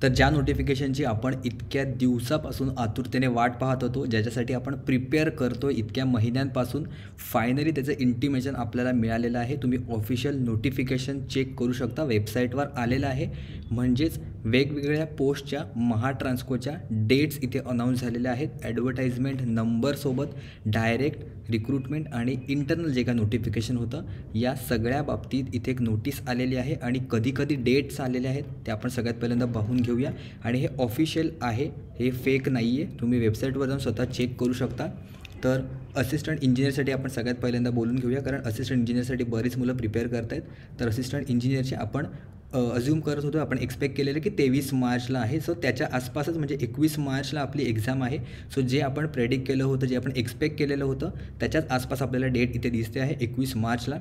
तर ज्या नोटिफिकेशनची आपण इतक्या दिवसापासून आतुरतेने वाट पाहत होतो, ज्याच्यासाठी आपण प्रिपेअर करतो इतक्या महिन्यांपासून, फायनली त्याचं इंटिमेशन आपल्याला मिळालेलं आहे. तुम्ही ऑफिशियल नोटिफिकेशन चेक करू शकता, वेबसाईटवर आलेलं आहे. म्हणजेच वेगवेगळ्या पोस्टच्या महाट्रान्सकोच्या डेट्स इथे अनाऊन्स झालेल्या आहेत. ॲडव्हर्टाइजमेंट नंबरसोबत डायरेक्ट रिक्रुटमेंट आणि इंटरनल जे काय नोटिफिकेशन होतं, या सगळ्या बाबतीत इथे एक नोटीस आलेली आहे आणि कधी कधी डेट्स आलेले आहेत ते आपण सगळ्यात पहिल्यांदा पाहून घेऊया. आणि हे ऑफिशियल आहे, हे फेक नाही आहे. तुम्ही वेबसाईटवर जाऊन स्वतः चेक करू शकता. तर असिस्टंट इंजिनियरसाठी आपण सगळ्यात पहिल्यांदा बोलून घेऊया, कारण असिस्टंट इंजिनियरसाठी बरीच मुलं प्रिपेअर करत आहेत. तर असिस्टंट इंजिनियरचे आपण अज्यूम करत होतो, आपण एक्सपेक्ट केलेलं की 23 मार्चला आहे. सो त्याच्या आसपासच म्हणजे 21 मार्चला आपली एक्झाम आहे. सो जे आपण प्रेडिक्ट केलं होतं, जे आपण एक्सपेक्ट केलेलं होतं, त्याच्याच आसपास आपल्याला डेट इथे दिसते आहे 21 मार्चला.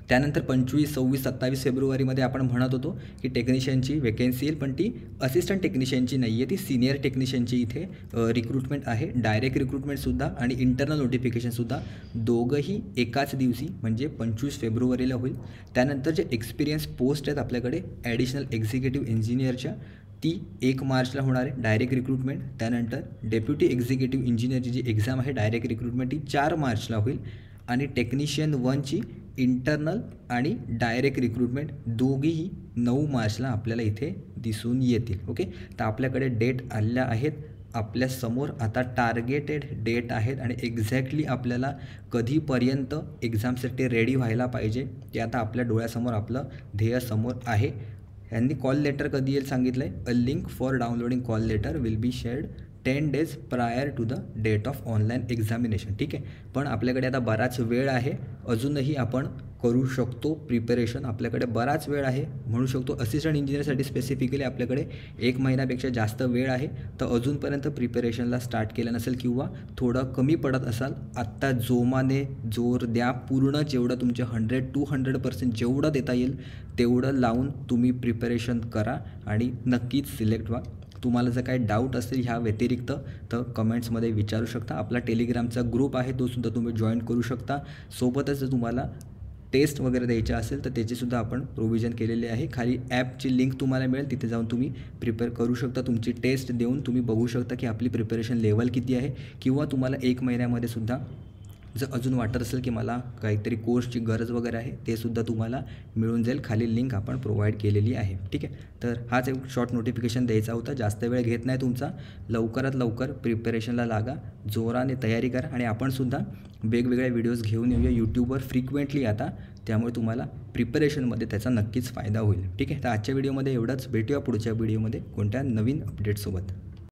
त्यानंतर 25, 26, 27 फेब्रुवारीमध्ये आपण म्हणत होतो की टेक्निशियनची वेकेन्सी येईल, पण ती असिस्टंट टेक्निशियनची नाही आहे, ती सिनियर टेक्निशियनची इथे रिक्रुटमेंट आहे. डायरेक्ट रिक्रुटमेंटसुद्धा आणि इंटरनल नोटिफिकेशनसुद्धा दोघंही एकाच दिवशी म्हणजे 25 फेब्रुवारीला होईल. त्यानंतर जे एक्सपिरियन्स पोस्ट आहेत आपल्याकडे ॲडिशनल एक्झिक्युटिव्ह इंजिनियरच्या, ती 1 मार्चला होणार आहे डायरेक्ट रिक्रुटमेंट. त्यानंतर डेप्युटी एक्झिक्युटिव्ह इंजिनियरची जी एक्झाम आहे डायरेक्ट रिक्रुटमेंट, ती 4 मार्चला होईल. आणि टेक्निशियन 1ची इंटरनल आणि डायरेक्ट रिक्रुटमेंट दोघीही 9 मार्चला आपल्याला इथे दिसून येतील. ओके, तर आपल्याकडे डेट आलेल्या आहेत आपल्यासमोर. आता टार्गेटेड डेट आहेत आणि एक्झॅक्टली आपल्याला कधीपर्यंत एक्झामसाठी रेडी व्हायला पाहिजे ते आता आपल्या डोळ्यासमोर, आपलं ध्येय समोर आहे. यांनी कॉल लेटर कधी येईल सांगितलं आहे. A link for downloading call letter will be shared 10 days prior to the date of online examination. ठीक आहे, पण आपल्याकडे आता बराच वेळ आहे, अजूनही आपण करू शकतो प्रिपरेशन. आपल्याकडे बराच वेळ आहे म्हणू शकतो. असिस्टंट इंजिनियरसाठी स्पेसिफिकली आपल्याकडे 1 महिन्यापेक्षा जास्त वेळ आहे. तर अजूनपर्यंत प्रिपरेशनला स्टार्ट केलं नसेल किंवा थोडं कमी पडत असाल, आत्ता जोमाने जोर द्या. पूर्ण जेवढं तुमचे 100 to 100% जेवढं देता येईल तेवढं लावून तुम्ही प्रिपरेशन करा आणि नक्कीच सिलेक्ट व्हा. तुम्हाला जर काही डाऊट असेल ह्या व्यतिरिक्त तर कमेंट्समध्ये विचारू शकता. आपला टेलिग्रामचा ग्रुप आहे, तोसुद्धा तुम्ही जॉईन करू शकता. सोबतच जर तुम्हाला टेस्ट वगैरे द्यायचे असेल तर त्याचीसुद्धा आपण प्रोव्हिजन केलेली आहे. खाली ॲपची लिंक तुम्हाला मिळेल, तिथे जाऊन तुम्ही प्रिपेअर करू शकता. तुमची टेस्ट देऊन तुम्ही बघू शकता की आपली प्रिपरेशन लेवल किती आहे. किंवा तुम्हाला 1 महिन्यामध्ये सुद्धा जर अजून वाटत असेल की मला काहीतरी कोर्सची गरज वगैरे आहे, ते सुद्धा तुम्हाला मिळून जाईल. खाली लिंक आपण प्रोव्हाइड केलेली आहे. ठीक आहे, तर हाच एक शॉर्ट नोटिफिकेशन द्यायचा होता. जास्त वेळ घेत नाही तुमचा. लवकरात लवकर प्रिपरेशनला लागा, जोराने तयारी करा. आणि आपणसुद्धा वेगवेगळ्या व्हिडिओज घेऊन येऊया यूट्यूबवर फ्रिक्वेंटली आता, त्यामुळे तुम्हाला प्रिपरेशनमध्ये त्याचा नक्कीच फायदा होईल. ठीक आहे, तर आजच्या व्हिडिओमध्ये एवढंच. भेटूया पुढच्या व्हिडिओमध्ये कोणत्या नवीन अपडेटसोबत.